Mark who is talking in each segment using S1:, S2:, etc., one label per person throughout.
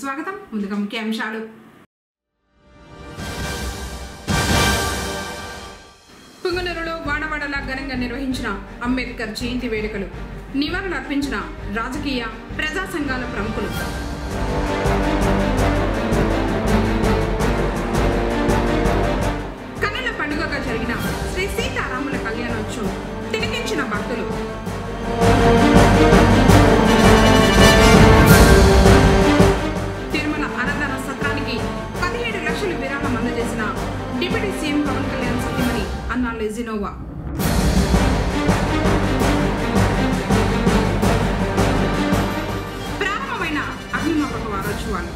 S1: స్వాగతం. ముందుగా ముఖ్యాంశాలు. పుంగనూరులో వాడవాడలా ఘనంగా నిర్వహించిన అంబేద్కర్ జయంతి వేడుకలు. నివాళులర్పించిన రాజకీయ ప్రజా సంఘాల ప్రముఖులు. కన్నుల పండుగగా జరిగిన శ్రీ సీతారాముల కళ్యాణోత్సవం తిలకించిన భక్తులు. తిరుమల అన్నదాన సత్రానికి 17 లక్షలు విరాళం అందజేసిన డిప్యూటీ సీఎం పవన్ కళ్యాణ్ సతీమణి అన్నా లెజినోవా. ప్రారంభమైన అగ్నిమాపక వారోత్సవాలు.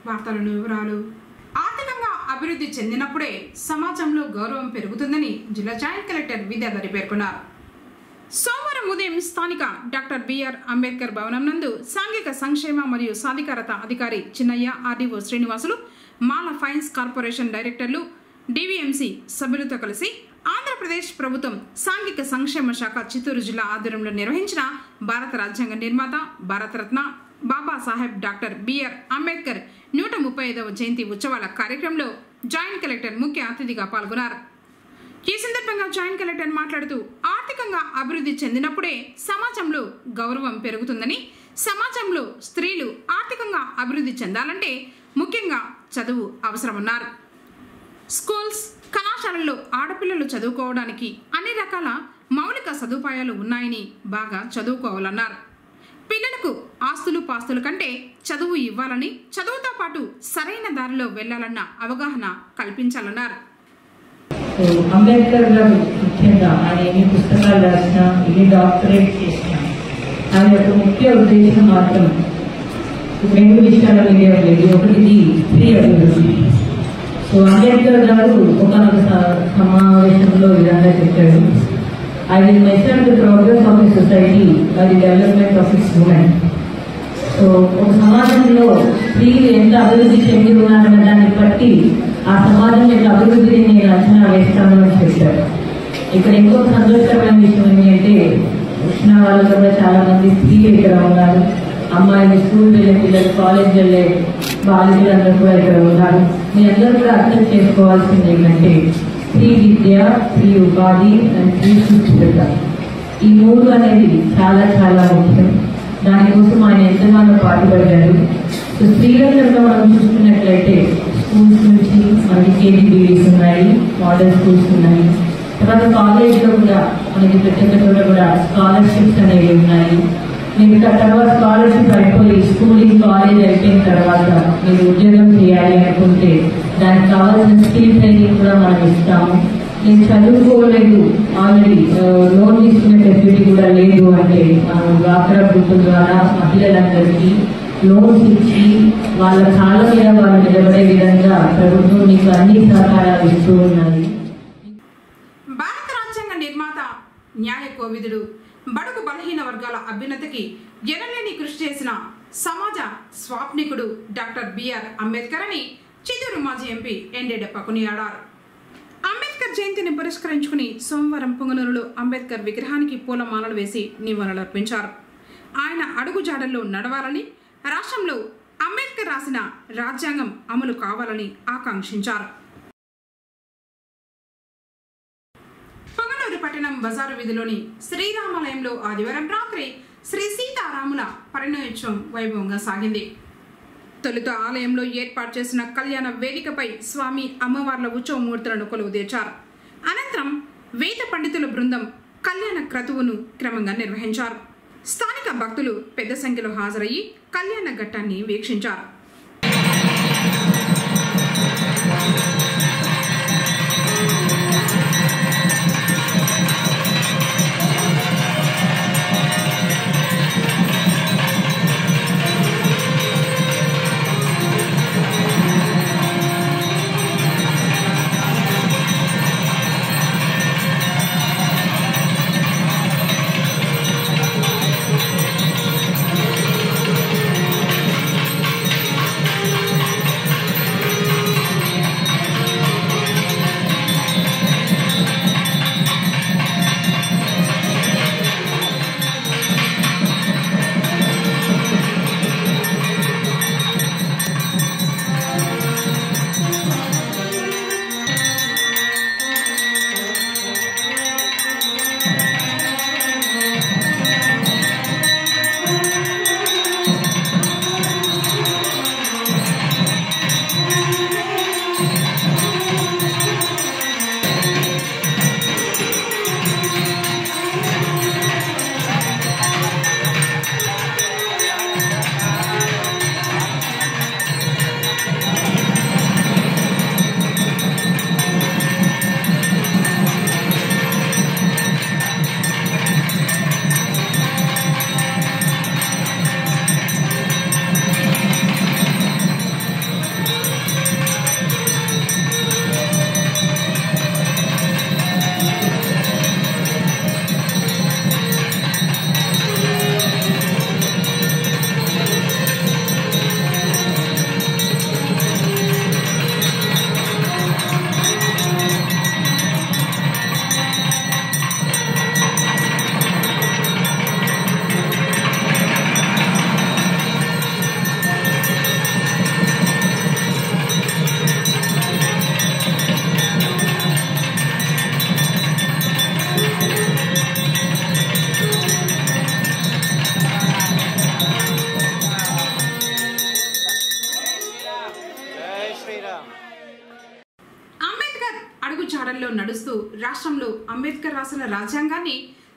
S1: వార్తలను వివరాలు. ఆర్థికంగా అభివృద్ధి చెందినప్పుడే సమాజంలో గౌరవం పెరుగుతుందని జిల్లా జాయింట్ కలెక్టర్ విద్యాధరి పేర్కొన్నారు. సోమవారం ఉదయం స్థానిక డాక్టర్ బిఆర్ అంబేద్కర్ భవనం నందు సాంఘిక సంక్షేమ మరియు సాధికారత అధికారి చిన్నయ్య, ఆర్డీఓ శ్రీనివాసులు, మాల ఫైన్స్ కార్పొరేషన్ డైరెక్టర్లు, డివిఎంసి సభ్యులతో కలిసి ఆంధ్రప్రదేశ్ ప్రభుత్వం సాంఘిక సంక్షేమ శాఖ చిత్తూరు జిల్లా ఆధ్వర్యంలో నిర్వహించిన భారత రాజ్యాంగ నిర్మాత, భారతరత్న బాబాసాహెబ్ డాక్టర్ బిఆర్ అంబేద్కర్ 135వ జయంతి ఉత్సవాల కార్యక్రమంలో జాయింట్ కలెక్టర్ ముఖ్య అతిథిగా పాల్గొన్నారు. ఈ సందర్భంగా జాయింట్ కలెక్టర్ మాట్లాడుతూ ఆర్థికంగా అభివృద్ధి చెందినప్పుడే సమాజంలో గౌరవం పెరుగుతుందని, సమాజంలో స్త్రీలు ఆర్థికంగా అభివృద్ధి చెందాలంటే ముఖ్యంగా చదువు అవసరమన్నారు. స్కూల్స్, కళాశాలల్లో ఆడపిల్లలు చదువుకోవడానికి అన్ని రకాల మౌలిక సదుపాయాలు ఉన్నాయని బాగా చదువుకోవాలన్నారు. పిల్లలకు ఆస్తులు పాస్తుల కంటే చదువు ఇవ్వాలని, చదువుతో పాటు సరైన దారిలో వెళ్లాలన్న అవగాహన కల్పించాలన్నారు.
S2: అంబేద్కర్ గారు ముఖ్యంగా ఆయన ఎన్ని పుస్తకాలు రాసినా, ఎన్ని డాక్టరేట్ చేసినా ఆయన యొక్క ముఖ్య ఉద్దేశం మాత్రం 2 విషయాల మీద లేదు. ఒకటి స్త్రీ అభివృద్ధి. సో అంబేద్కర్ గారు ఒకనొక సమావేశంలో విధంగా చెప్పారు, I will measure the progress of the society by the development of it's women. So ఒక సమాజంలో స్త్రీలు ఎంత అభివృద్ధి చెంది ఉన్నారన్న దాన్ని బట్టి ఆ సమాజం యొక్క అభివృద్ధిని నేను అంచనా వేస్తాను అని చెప్పారు. ఇక్కడ ఇంకో సంతోషకరమైన విషయం ఏంటంటే వచ్చిన వాళ్ళు కూడా చాలా మంది స్త్రీలు ఇక్కడ ఉన్నారు. అమ్మాయిలు స్కూల్ వెళ్ళే పిల్లలు, కాలేజ్ వెళ్ళే బాలికలందరూ కూడా ఇక్కడ ఉన్నారు. మీ అందరూ కూడా అర్థం చేసుకోవాల్సింది ఏంటంటే స్త్రీ విద్య, స్త్రీ ఉపాధి అండ్ స్త్రీ సురక్షిత, ఈ 3 అనేది చాలా చాలా ముఖ్యం. దానికోసం ఆయన ఎంతగానో పాటుపడ్డారు. సో స్త్రీలందరూ మనం చూసుకున్నట్లయితే స్కూల్స్ నుంచి మనకి కేజీబీవీస్ ఉన్నాయి, మోడల్ స్కూల్స్ ఉన్నాయి. తర్వాత కాలేజ్లో కూడా మనకి ప్రతి ఒక్క చోట కూడా స్కాలర్షిప్స్ అనేవి ఉన్నాయి. మీకు తర్వాత స్కాలర్షిప్ అయిపోయి స్కూలింగ్, కాలేజ్ అయిపోయిన తర్వాత మీరు ఉద్యోగం చేయాలి అనుకుంటే దానికి కావాల్సిన స్కిల్ ట్రైనింగ్ కూడా మనం ఇస్తాము. నేను చదువుకోలేదు, ఆల్రెడీ లోన్ తీసుకునే ఫెసిలిటీ కూడా లేదు అంటే మనం డ్వాక్రా గ్రూప్ ద్వారా మహిళలందరికీ లోన్స్ ఇచ్చి వాళ్ళ కాళ్ళ మీద వాళ్ళు నిలబడే విధంగా ప్రభుత్వం మీకు అన్ని సహకారాలు ఇస్తూ ఉన్నాయి.
S1: భారత రాజ్యాంగ నిర్మాత, న్యాయ కోవిదుడు, బడుగు బలహీన వర్గాల అభ్యున్నతికి ఎనలేని కృషి చేసిన సమాజ స్వాప్నికుడు డాక్టర్ బిఆర్ అంబేద్కర్ అని చిత్తూరు మాజీ ఎంపీ ఎండేడప్ప కొనియాడారు. అంబేద్కర్ జయంతిని పురస్కరించుకుని సోమవారం పుంగనూరులో అంబేద్కర్ విగ్రహానికి పూలమాలలు వేసి నివాళులర్పించారు. ఆయన అడుగుజాడల్లో నడవాలని, రాష్ట్రంలో అంబేద్కర్ రాసిన రాజ్యాంగం అమలు కావాలని ఆకాంక్షించారు. పుంగనూరు పట్టణం బజారు వీధిలోని శ్రీరామాలయంలో ఆదివారం రాత్రి శ్రీ సీతారాముల పరిణయోత్సవం వైభవంగా సాగింది. తొలుత ఆలయంలో ఏర్పాటు చేసిన కళ్యాణ వేదికపై స్వామి, అమ్మవార్ల ఉత్సవమూర్తులను కొలువుదీర్చారు. అనంతరం వేద పండితుల బృందం కళ్యాణ క్రతువును క్రమంగా నిర్వహించారు. స్థానిక భక్తులు పెద్ద సంఖ్యలో హాజరయ్యి కళ్యాణ ఘట్టాన్ని వీక్షించారు. అడుగుజాడల్లో నడుస్తూ రాష్ట్రంలో అంబేద్కర్ రాసిన రాజ్యాంగాన్ని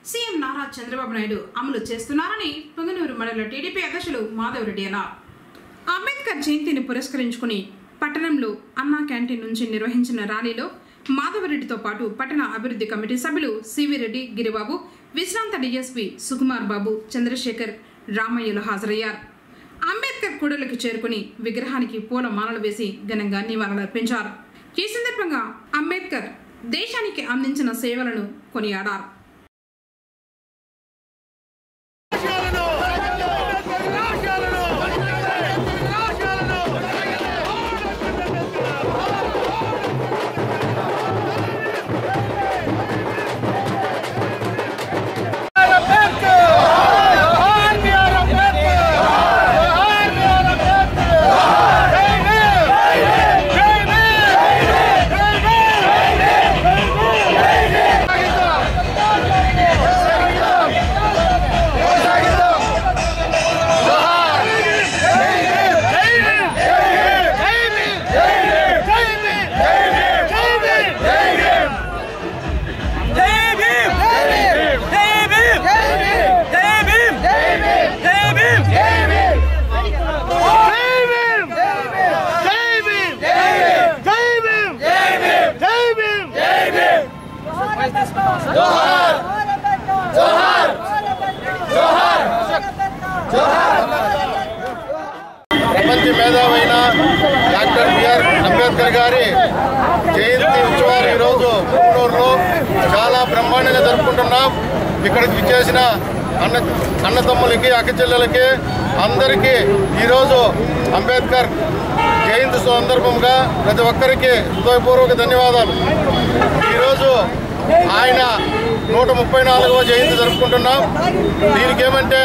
S1: సీఎం నారా చంద్రబాబు నాయుడు అమలు చేస్తున్నారని పొంగనూరు మండల టీడీపీ అధ్యక్షులు మాధవరెడ్డి అన్నారు. అంబేద్కర్ జయంతిని పురస్కరించుకుని పట్టణంలో అన్నా క్యాంటీన్ నుంచి నిర్వహించిన ర్యాలీలో మాధవరెడ్డితో పాటు పట్టణ అభివృద్ధి కమిటీ సభ్యులు సివి రెడ్డి, గిరిబాబు, విశ్రాంత డీఎస్పీ సుకుమార్ బాబు, చంద్రశేఖర్, రామయ్యలు హాజరయ్యారు. అంబేద్కర్ కూడలికి చేరుకుని విగ్రహానికి పూల మాలలు వేసి ఘనంగా నివాళులర్పించారు. ఈ సందర్భంగా అంబేద్కర్ దేశానికి అందించిన సేవలను కొనియాడారు.
S3: ప్రపంచ మేధావైన డాక్టర్ బిఆర్ అంబేద్కర్ గారి జయంతి ఉత్సవాలు ఈరోజు పొంగనూరులో చాలా బ్రహ్మాండంగా జరుపుకుంటున్నాం. ఇక్కడికి విచ్చేసిన అన్నతమ్ములకి, అక్కచెల్లెలకి అందరికీ ఈరోజు అంబేద్కర్ జయంతి సందర్భంగా ప్రతి ఒక్కరికి హృదయపూర్వక ధన్యవాదాలు. ఈరోజు ఆయన 134వ జయంతి జరుపుకుంటున్నాం. దీనికి ఏమంటే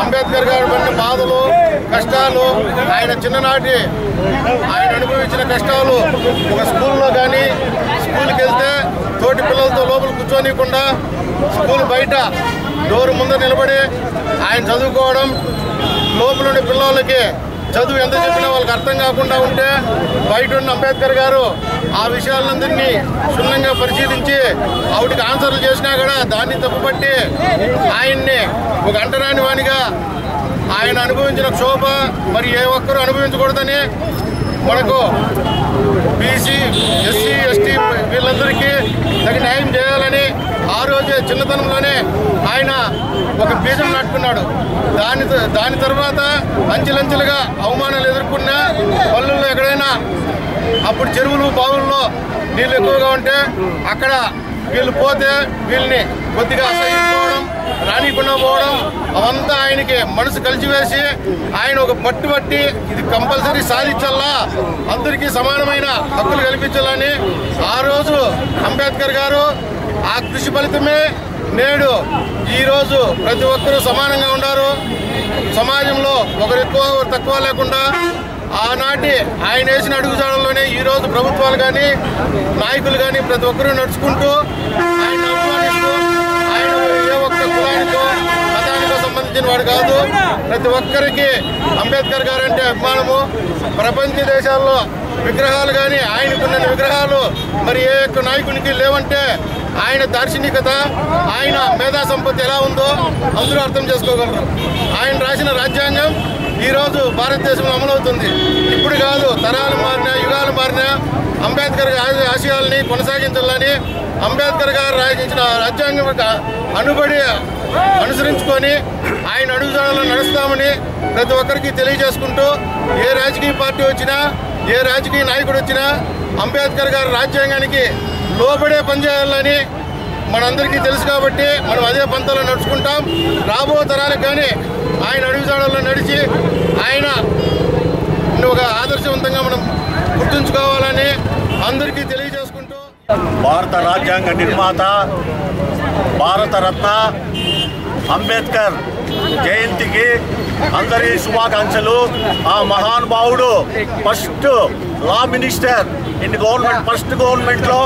S3: అంబేద్కర్ గారి పడిన బాధలు, కష్టాలు, ఆయన చిన్ననాటి ఆయన అనుభవించిన కష్టాలు, ఒక స్కూల్లో కానీ స్కూల్కి వెళ్తే తోటి పిల్లలతో లోపల కూర్చోనివ్వకుండా స్కూల్ బయట డోరు ముందు నిలబడి ఆయన చదువుకోవడం, లోపల ఉండే పిల్లలకి చదువు ఎంత చెప్పినా వాళ్ళకి అర్థం కాకుండా ఉంటే బయట ఉన్న అంబేద్కర్ గారు ఆ విషయాలందరినీ క్షుణ్ణంగా పరిశీలించి ఆవిడకి ఆన్సర్లు చేసినా కూడా దాన్ని తప్పుపట్టి ఆయన్ని ఒక అంటరాని వానిగా ఆయన అనుభవించిన క్షోభ మరి ఏ ఒక్కరూ అనుభవించకూడదని మనకు బీసీ, ఎస్సీ, ఎస్టీ వీళ్ళందరికీ తగిన న్యాయం చేయాలని ఆ రోజే చిన్నతనంలోనే ఆయన ఒక బీజం నాటుకున్నాడు. దాని తర్వాత అంచెలంచెలుగా అవమానాలు ఎదుర్కొన్న పల్లెల్లో ఎక్కడైనా అప్పుడు చెరువులు, బావుల్లో నీళ్ళు ఎక్కువగా ఉంటే అక్కడ వీళ్ళు పోతే వీళ్ళని కొద్దిగా అసహించుకోవడం, రానికుండా పోవడం, అవంతా ఆయనకి మనసు కలిసివేసి ఆయన ఒక పట్టుబట్టి ఇది కంపల్సరీ సాధించాలా, అందరికీ సమానమైన హక్కులు కల్పించాలని ఆ రోజు అంబేద్కర్ గారు ఆ కృషి ఫలితమే నేడు ఈరోజు ప్రతి ఒక్కరూ సమానంగా ఉన్నారు. సమాజంలో ఒకరు ఎక్కువ ఒకరు తక్కువ లేకుండా ఆనాటి ఆయన వేసిన అడుగుజాడల్లోనే ఈరోజు ప్రభుత్వాలు కానీ నాయకులు కానీ ప్రతి ఒక్కరూ నడుచుకుంటూ ఆయన అభిమానిస్తూ ఆయన ఏ ఒక్క కులానికో మతానికో సంబంధించిన వాడు కాదు. ప్రతి ఒక్కరికి అంబేద్కర్ గారు అంటే అభిమానము. ప్రపంచ దేశాల్లో విగ్రహాలు కానీ ఆయనకున్న విగ్రహాలు మరి ఏ ఒక్క నాయకునికి లేవంటే ఆయన దార్శనికత, ఆయన మేధా సంపత్తి ఎలా ఉందో అందరూ అర్థం చేసుకోగలరు. ఆయన రాసిన రాజ్యాంగం ఈరోజు భారతదేశంలో అమలవుతుంది. ఇప్పుడు కాదు, తరాలు మారినా, యుగాలు మారినా అంబేద్కర్ ఆశయాల్ని కొనసాగించాలని అంబేద్కర్ గారు రాయించిన రాజ్యాంగం అనుసరించుకొని ఆయన అడుగుజాడల్లో నడుస్తామని ప్రతి ఒక్కరికి తెలియజేసుకుంటూ ఏ రాజకీయ పార్టీ వచ్చినా, ఏ రాజకీయ నాయకుడు వచ్చినా అంబేద్కర్ గారి రాజ్యాంగానికి లోబడే పనిచేయాలని మనందరికీ తెలుసు కాబట్టి మనం అదే పంతాలో నడుచుకుంటాం. రాబో తరాలకు కానీ ఆయన అడుగుజాడల్లో నడిచి ఆయన ఒక ఆదర్శవంతంగా మనం గుర్తుంచుకోవాలని అందరికీ తెలియజేసుకుంటూ
S4: భారత రాజ్యాంగ నిర్మాత, భారతరత్న అంబేద్కర్ జయంతికి అందరి శుభాకాంక్షలు. ఆ మహానుభావుడు first law minister in government, first గవర్నమెంట్లో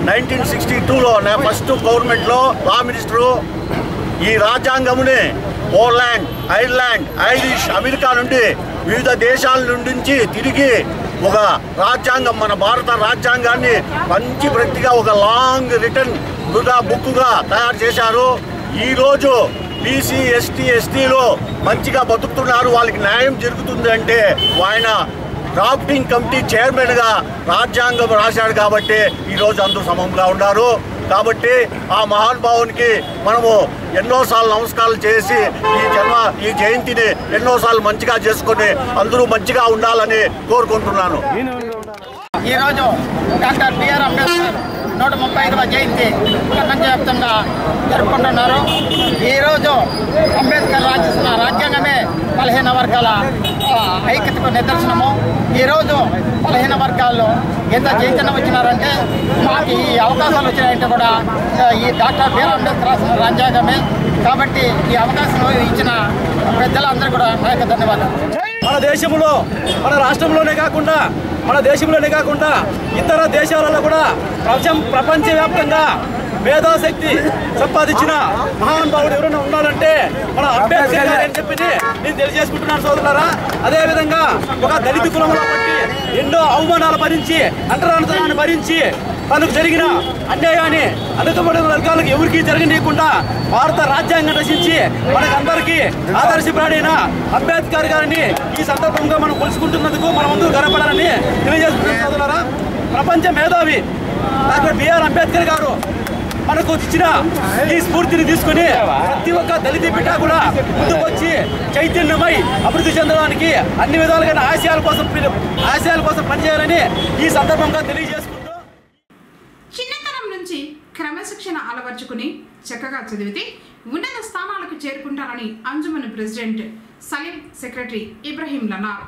S4: 1962లో ఫస్ట్ గవర్నమెంట్లో లా మినిస్టరు. ఈ రాజ్యాంగముని పోలాండ్, ఐర్లాండ్, ఐరిష్, అమెరికా నుండి వివిధ దేశాల నుంచి తిరిగి ఒక రాజ్యాంగం, మన భారత రాజ్యాంగాన్ని మంచి ప్రతిగా ఒక లాంగ్ రిటర్న్ బుక్గా తయారు చేశారు. ఈరోజు బీసీ ఎస్టీలు మంచిగా బతుకుతున్నారు, వాళ్ళకి న్యాయం జరుగుతుంది అంటే ఆయన డ్రాఫ్టింగ్ కమిటీ చైర్మన్గా రాజ్యాంగం రాశాడు కాబట్టి ఈరోజు అందరూ సమంగా ఉన్నారు. కాబట్టి ఆ మహానుభావునికి మనము ఎన్నోసార్లు నమస్కారాలు చేసి ఈ జయంతిని ఎన్నోసార్లు మంచిగా చేసుకొని అందరూ మంచిగా ఉండాలని కోరుకుంటున్నాను.
S5: ఈరోజు డాక్టర్ బిఆర్ అంబేద్కర్ 135వ జయంతి ప్రపంచవ్యాప్తంగా జరుపుకుంటున్నారు. ఈరోజు అంబేద్కర్ రాసిన రాజ్యాంగమే బలహీన వర్గాల ఐక్యతకు నిదర్శనము. ఈరోజు బలహీన వర్గాల్లో ఎంత చైతన్యం వచ్చినారంటే మాకు ఈ అవకాశాలు వచ్చినాయంటే కూడా ఈ డాక్టర్ బిఆర్ అంబేద్కర్ రాసిన రాజ్యాంగమే. కాబట్టి ఈ అవకాశం ఇచ్చిన పెద్దలందరూ కూడా నా యొక్క ధన్యవాదాలు.
S6: మన దేశంలో, మన రాష్ట్రంలోనే కాకుండా మన దేశంలోనే కాకుండా ఇతర దేశాలలో కూడా ప్రపంచవ్యాప్తంగా మేధాశక్తి సంపాదించిన మహానుభావుడు ఎవరైనా ఉన్నారంటే మన అంబేద్కర్ గారు అని చెప్పి నేను తెలియజేసుకుంటున్నాను సోదరులారా. అదేవిధంగా ఒక దళిత కులంలో బట్టి ఎన్నో అవమానాలు భరించి, అంటరానితనాన్ని భరించి, తనకు జరిగిన అన్యాయాన్ని అనుకబడిన వర్గాలకు ఎవరికీ జరగనీయకుండా భారత రాజ్యాంగం రచించి మనకందరికీ ఆదర్శప్రాయుడైన అంబేద్కర్ గారిని ఈ సందర్భంగా మనం కొలుసుకుంటున్నందుకు మనం అందరూ గర్వపడాలని తెలియజేసుకుంటున్నాం సోదరులారా. ప్రపంచ మేధావి డాక్టర్ బిఆర్ అంబేద్కర్ గారు మనకు ఇచ్చిన ఈ స్ఫూర్తిని తీసుకుని ప్రతి ఒక్క దళిత బిడ్డ కూడా ముందుకు వచ్చి చైతన్యమై అభివృద్ధి చెందడానికి అన్ని విధాలుగా ఆశయాల కోసం పనిచేయాలని ఈ సందర్భంగా తెలియజేసుకుంటూ,
S1: చిన్నతనం నుంచి క్రమశిక్షణ అలవర్చుకుని చక్కగా చదివితే ఉన్నత స్థానాలకు చేరుకుంటారని అంజుమన్ ప్రెసిడెంట్ సలీం సెక్రటరీ ఇబ్రహీం అన్నారు.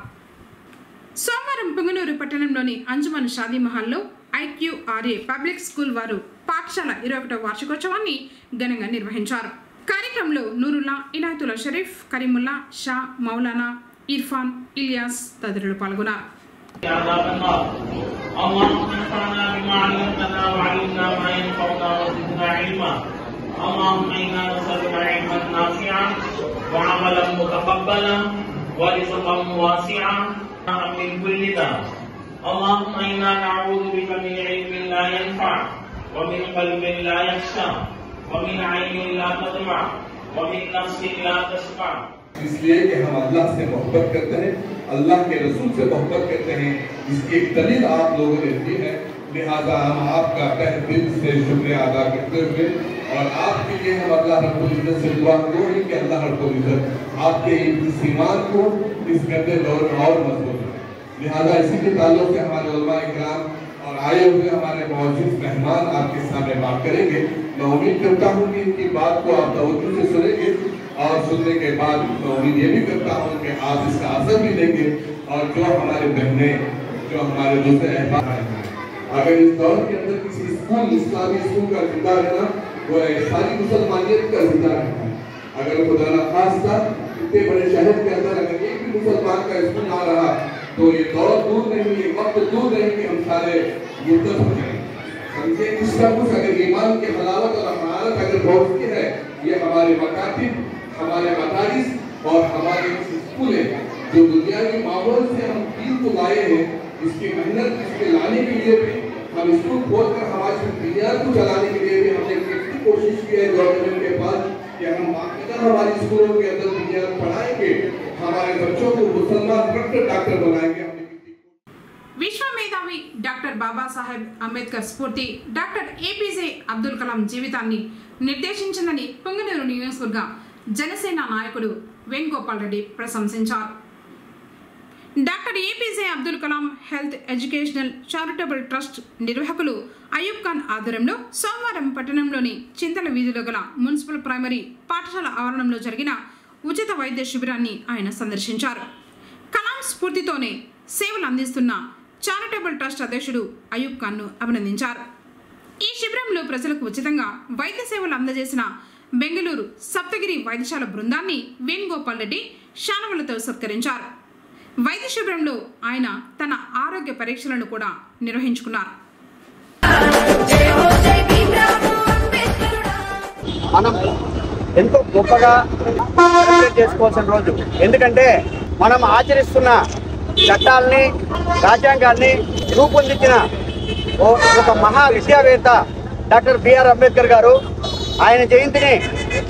S1: సోమవారం పుంగనూరు పట్టణంలోని అంజుమన్ షాదీ మహల్లో IQRA పబ్లిక్ స్కూల్ వారు పాఠశాల 21వ వార్షికోత్సవాన్ని ఘనంగా నిర్వహించారు. కార్యక్రమంలో నూరుల్లా, ఇనాయతుల్లా షరీఫ్, కరీముల్లా, షా, మౌలానా, ఇర్ఫాన్, ఇలియాస్ తదితరులు పాల్గొన్నారు.
S7: اللهم إنا نعوذ بك من علم لا ينفع ومن قلب لا يخشع ومن عين لا تدمع ومن نفس لا تشبع.
S8: इसलिए कि हम अल्लाह से मोहब्बत करते हैं, अल्लाह के रसूल से मोहब्बत करते हैं, इसकी एक दलील आप लोगों ने दी है। लिहाजा हम आपका तहे दिल से शुक्रिया अदा करते हुए और आपके लिए हम अल्लाह रब्बुल इज्जत से दुआ करें कि अल्लाह रब्बुल इज्जत आपके इस ईमान को इस गंदे दौर में और मजबूत करें। लिहाजा इसी के ताल्लुक से हमारे उलमा इकराम और आए हुए हमारे मौजूद मेहमान आपके सामने बात करेंगे। मैं उम्मीद करता हूँ कि इनकी बात को आप तवज्जो से सुनेंगे और सुनने के बाद मैं उम्मीद ये भी करता हूँ कि आप इसका असर भी देंगे और जो हमारे बहनें, जो हमारे दूसरे अहबाब हैं, अगर इस दौर के अंदर किसी स्कूल, इस्लामी स्कूल का किरदार है ना, वो सारी मुसलमानियत का किरदार है। अगर खुदा न खास्ता इतने बड़े शहर के अंदर अगर एक भी मुसलमान का स्कूल ना रहा तो ये दौर दूर नहीं, ये वक्त दूर नहीं कि हम सारे मुर्तद हो जाएंगे। समझे, कुछ ना कुछ अगर ईमान की हलावत और हमारत अगर पहुंचती है, ये हमारे मकातिब, हमारे मदारिस और हमारे स्कूलें जो दुनियावी माहौल से हम दीन को लाए हैं, इसकी मेहनत इसके लाने के लिए भी हम स्कूल खोलकर हमारे दुनिया को चलाने के लिए भी हमने कितनी कोशिश की है गवर्नमेंट के पास कि हम बाकायदा हमारे स्कूलों के अंदर दुनिया पढ़ाएंगे, हमारे बच्चों को मुसलमान डॉक्टर बनाएंगे।
S1: విశ్వ మేధావి డాక్టర్ బాబాసాహెబ్ అంబేద్కర్ స్ఫూర్తి డాక్టర్ APJ అబ్దుల్ కలాం జీవితాన్ని నిర్దేశించిందని పొంగనూరు నియోజకవర్గ జనసేన నాయకుడు వేణుగోపాల్ రెడ్డి ప్రశంసించారు. Doctor APJ Abdul Kalam health educational charitable trust నిర్వాహకులు అయూబ్ ఖాన్ ఆధ్వర్యంలో సోమవారం పట్టణంలోని చింతల వీధిలో గల మున్సిపల్ ప్రైమరీ పాఠశాల ఆవరణంలో జరిగిన ఉచిత వైద్య శిబిరాన్ని ఆయన సందర్శించారు. కలాం స్ఫూర్తితోనే సేవలు అందిస్తున్న చారిటబుల్ ట్రస్ట్ అధ్యక్షుడు అయూబ్ ఖాన్ను అభినందించారు. ఈ శిబిరంలో ప్రజలకు ఉచితంగా వైద్య సేవలు అందజేసిన బెంగళూరు సప్తగిరి వైద్యశాల బృందాన్ని వేణుగోపాల్ రెడ్డి శానవులతో సత్కరించారు. వైద్య శిబిరంలో ఆయన తన ఆరోగ్య పరీక్షలను కూడా నిర్వహించుకున్నారు.
S9: మనం ఎంతో గొప్పగా సెలబ్రేట్ చేసుకోవాల్సిన రోజు. ఎందుకంటే మనం ఆచరిస్తున్న చట్టాలని రాజ్యాంగాన్ని రూపొందించిన ఒక మహా విద్యావేత్త డాక్టర్ బిఆర్ అంబేద్కర్ గారు. ఆయన జయంతిని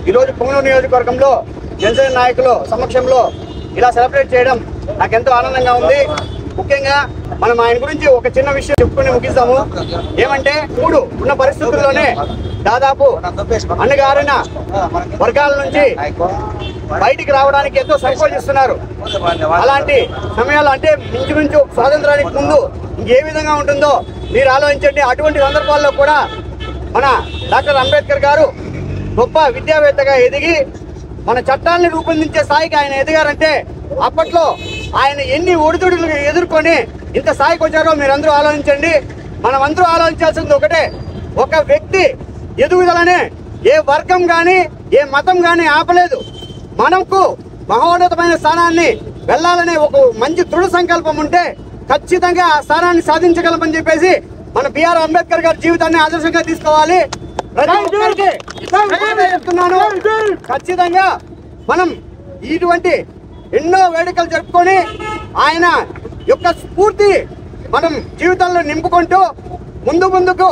S9: ఈరోజు పుంగనూరు నియోజకవర్గంలో జనసేన నాయకుల సమక్షంలో ఇలా సెలబ్రేట్ చేయడం నాకెంతో ఆనందంగా ఉంది. ముఖ్యంగా మనం ఆయన గురించి ఒక చిన్న విషయం చెప్పుకుని ముగిస్తాము. ఏమంటే ఇప్పుడు ఉన్న పరిస్థితుల్లోనే దాదాపు అణగారిన వర్గాల నుంచి బయటికి రావడానికి ఎంతో సంకోచిస్తున్నారు. అలాంటి సమయాల్లో అంటే మించుమించు స్వాతంత్రానికి ముందు ఇంకే విధంగా ఉంటుందో మీరు ఆలోచించండి. అటువంటి సందర్భాల్లో కూడా మన డాక్టర్ అంబేద్కర్ గారు గొప్ప విద్యావేత్తగా ఎదిగి మన చట్టాలను రూపొందించే స్థాయికి ఆయన ఎదిగారంటే అప్పట్లో ఆయన ఎన్ని ఒడిదుడులు ఎదుర్కొని ఇంత స్థాయికి వచ్చారో మీరందరూ ఆలోచించండి. మనం అందరూ ఆలోచించాల్సింది ఒకటే, ఒక వ్యక్తి ఎదుగుదలనే ఏ వర్గం కానీ ఏ మతం కానీ ఆపలేదు. మనకు మహోన్నతమైన స్థానాన్ని వెళ్ళాలనే ఒక మంచి దృఢ సంకల్పం ఉంటే ఖచ్చితంగా ఆ స్థానాన్ని సాధించగలమని చెప్పేసి మన బిఆర్ అంబేద్కర్ గారి జీవితాన్ని ఆదర్శంగా తీసుకోవాలి. చెప్తున్నాను, ఖచ్చితంగా మనం ఇటువంటి ఎన్నో వేడుకలు జరుపుకొని ఆయన యొక్క స్ఫూర్తి మనం జీవితంలో నింపుకుంటూ ముందుకు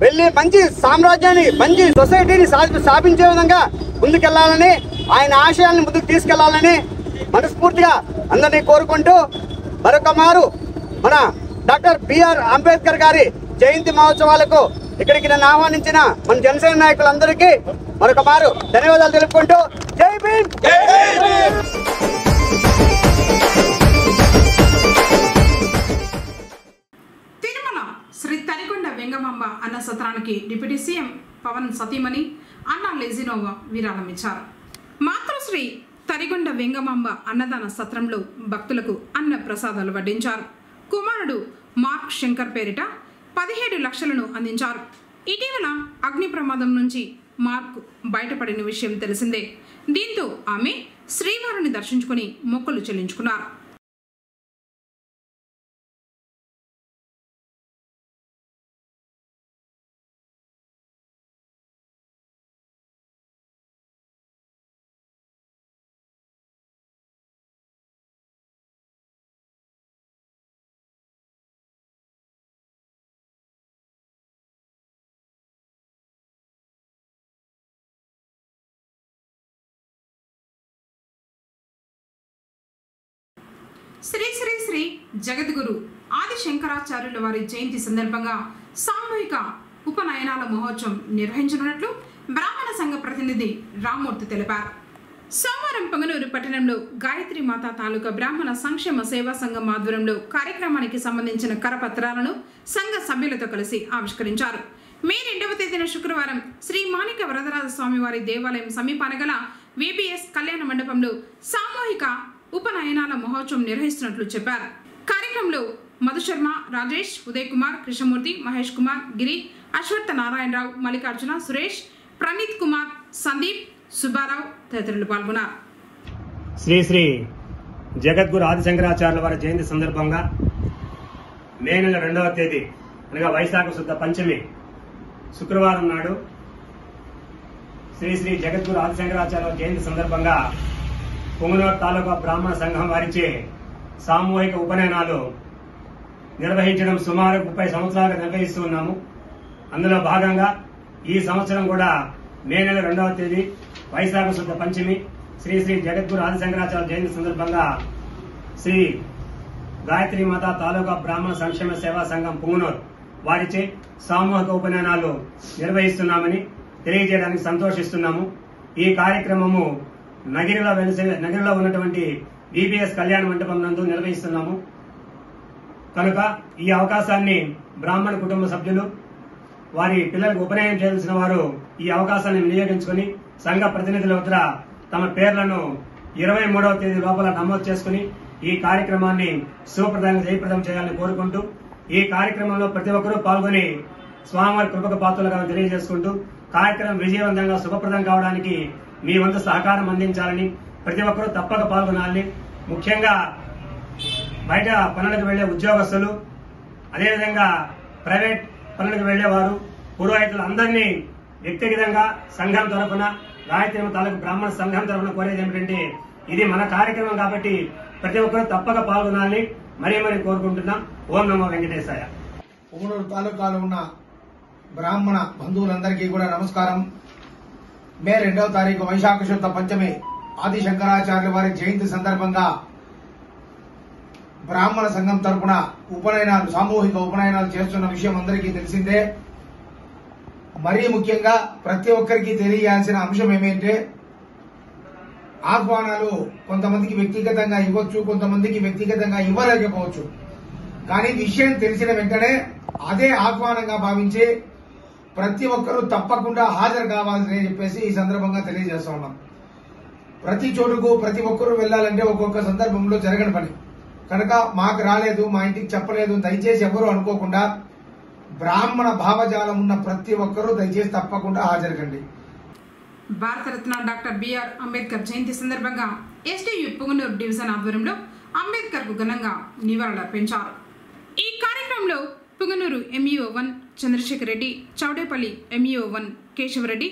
S9: వెళ్ళి మంచి సామ్రాజ్యాన్ని మంచి సొసైటీని స్థాపించే విధంగా ముందుకెళ్లాలని ఆయన ఆశయాలను ముందుకు తీసుకెళ్లాలని మనస్ఫూర్తిగా అందరినీ కోరుకుంటూ మరొక మారు మన డాక్టర్ బిఆర్ అంబేద్కర్ గారి జయంతి మహోత్సవాలకు ఇక్కడికి నన్ను ఆహ్వానించిన మన జనసేన నాయకులందరికీ మరొక మారు ధన్యవాదాలు తెలుపుకుంటూ జై భీమ్.
S1: తిరుమల శ్రీ తరికొండ వెంగమాంబ అన్న సత్రానికి డిప్యూటీ సీఎం పవన్ సతీమణి అన్నా లెజినోవా విరాళం ఇచ్చారు. మాతృశ్రీ తరికొండ వెంగమాంబ అన్నదాన సత్రంలో భక్తులకు అన్న ప్రసాదాలు వడ్డించారు. కుమారుడు మార్క్ శంకర్ పేరిట 17 లక్షలను అందించారు. ఇటీవల అగ్ని ప్రమాదం నుంచి మార్క్ బయటపడిన విషయం తెలిసిందే. దీంతో ఆమె శ్రీవారిని దర్శించుకుని మొక్కులు చెల్లించుకున్నారు. శ్రీ శ్రీ శ్రీ జగద్గురు ఆది శంకరాచార్యుల వారి జయంతి సందర్భంగా సామూహిక ఉపనయనాల మహోత్సవం నిర్వహించనున్నట్లు బ్రాహ్మణ సంఘ ప్రతినిధి రామ్మూర్తి తెలిపారు. సోమవారం పొంగనూరు పట్టణంలో గాయత్రి మాతా తాలూకా బ్రాహ్మణ సంక్షేమ సేవా సంఘం ఆధ్వర్యంలో కార్యక్రమానికి సంబంధించిన కరపత్రాలను సంఘ సభ్యులతో కలిసి ఆవిష్కరించారు. మే 2వ తేదీన శుక్రవారం శ్రీ మాణిక వరదరాజ స్వామివారి దేవాలయం సమీపాన గల విబిఎస్ కళ్యాణ మండపంలో సామూహిక ఉపనయనాల మహోత్సవం నిర్వహిస్తున్నట్లు చెప్పారు. కార్యక్రమంలో మధుశర్మ, రాజేష్, ఉదయ్ కుమార్, కృష్ణమూర్తి, మహేష్ కుమార్, గిరి, అశ్వత్థ నారాయణరావు, మల్లికార్జున, సురేష్, ప్రణీత్ కుమార్, సందీప్, సుబ్బారావు తదితరులు పాల్గొన్నారు.
S10: శ్రీ శ్రీ జగద్గురు ఆదిశంకరాచార్యుల వారి జయంతి సందర్భంగా మే నెల 2వ తేదీ అనగా వైశాఖ శుద్ధ పంచమి శుక్రవారం నాడు శ్రీ శ్రీ జగద్గురు ఆదిశంకరాచార్యుల జయంతి సందర్భంగా పొంగనూరు తాలూకా బ్రాహ్మణ సంఘం వారిచే సామూహిక ఉపనయనాలు నిర్వహించడం సుమారు 30 సంవత్సరాలుగా నిర్వహిస్తూ ఉన్నాము. అందులో భాగంగా ఈ సంవత్సరం కూడా మే నెల 2వ తేదీ వైశాఖ శుద్ధ పంచమి శ్రీ శ్రీ జగద్గురు ఆదిశంకరాచార్య జయంతి సందర్భంగా శ్రీ గాయత్రి మాతా తాలూకా బ్రాహ్మణ సంక్షేమ సేవా సంఘం పొంగనూరు వారిచే సామూహిక ఉపనయనాలు నిర్వహిస్తున్నామని తెలియజేయడానికి సంతోషిస్తున్నాము. ఈ కార్యక్రమము నగిరిలో ఉన్నటువంటి బీబీఎస్ కళ్యాణ మండపం నందు నిర్వహిస్తున్నాము కనుక ఈ అవకాశాన్ని బ్రాహ్మణ కుటుంబ సభ్యులు వారి పిల్లలకు ఉపనయనం చేయాల్సిన వారు ఈ అవకాశాన్ని వినియోగించుకుని సంఘ ప్రతినిధుల వద్ద తమ పేర్లను 23వ తేదీ లోపల నమోదు చేసుకుని ఈ కార్యక్రమాన్ని జయప్రదం చేయాలని కోరుకుంటూ ఈ కార్యక్రమంలో ప్రతి ఒక్కరూ పాల్గొని స్వామివారి కృపకు పాత్రలుగా తెలియజేసుకుంటూ కార్యక్రమం విజయవంతంగా శుభప్రదం కావడానికి మీ వంతు సహకారం అందించాలని ప్రతి ఒక్కరూ తప్పక పాల్గొనాలని, ముఖ్యంగా బయట పనులకు వెళ్లే ఉద్యోగస్తులు అదేవిధంగా ప్రైవేట్ పనులకు వెళ్లేవారు పురోహితులు అందరినీ వ్యక్తిగతంగా సంఘం తరఫున గాయత్రి తాలూకు బ్రాహ్మణ సంఘం తరఫున కోరేది ఏమిటంటే ఇది మన కార్యక్రమం కాబట్టి ప్రతి ఒక్కరూ తప్పక పాల్గొనాలని మరీ కోరుకుంటున్నాం. ఓం నమో వెంకటేశాయ.
S11: పుంగనూరు తాలూకాలో ఉన్న బ్రాహ్మణ బంధువులందరికీ కూడా నమస్కారం. మే 2వ తారీఖు వైశాఖ శుద్ధ పంచమి ఆది శంకరాచార్యుల వారి జయంతి సందర్భంగా బ్రాహ్మణ సంఘం తరపున ఉపనయనాలు, సామూహిక ఉపనయనాలు చేస్తున్న విషయం అందరికీ తెలిసిందే. మరీ ముఖ్యంగా ప్రతి ఒక్కరికి తెలియాల్సిన అంశం ఏమంటే, ఆహ్వానాలు కొంతమందికి వ్యక్తిగతంగా ఇవ్వచ్చు, కొంతమందికి వ్యక్తిగతంగా ఇవ్వలేకపోవచ్చు. కానీ విషయం తెలిసిన వెంటనే అదే ఆహ్వానంగా భావించి ప్రతి ఒక్కరూ తప్పకుండా హాజరు కావాలని చెప్పేసి ఈ సందర్భంగా తెలియజేస్తా ఉన్నాం. ప్రతి చోటుకు ప్రతి ఒక్కరూ వెళ్లాలంటే ఒక్కొక్క సందర్భంలో జరగని పని కనుక మాకు రాలేదు, మా ఇంటికి చెప్పలేదు, దయచేసి ఎవరు అనుకోకుండా బ్రాహ్మణ భావజాలం ఉన్న ప్రతి ఒక్కరూ దయచేసి తప్పకుండా హాజరుకండి.
S1: భారతరత్న డాక్టర్ బిఆర్ అంబేద్కర్ జయంతి సందర్భంగా ఎస్టీయూ పుంగనూరు డివిజన్ ఆధ్వర్యంలో అంబేద్కర్ కు ఘనంగా నివాళులర్పించారు. ఈ కార్యక్రమంలో పుంగనూరు ఎంఈఓ1 చంద్రశేఖర్ రెడ్డి, చౌడేపల్లి ఎంఈఓ1 కేశవరెడ్డి,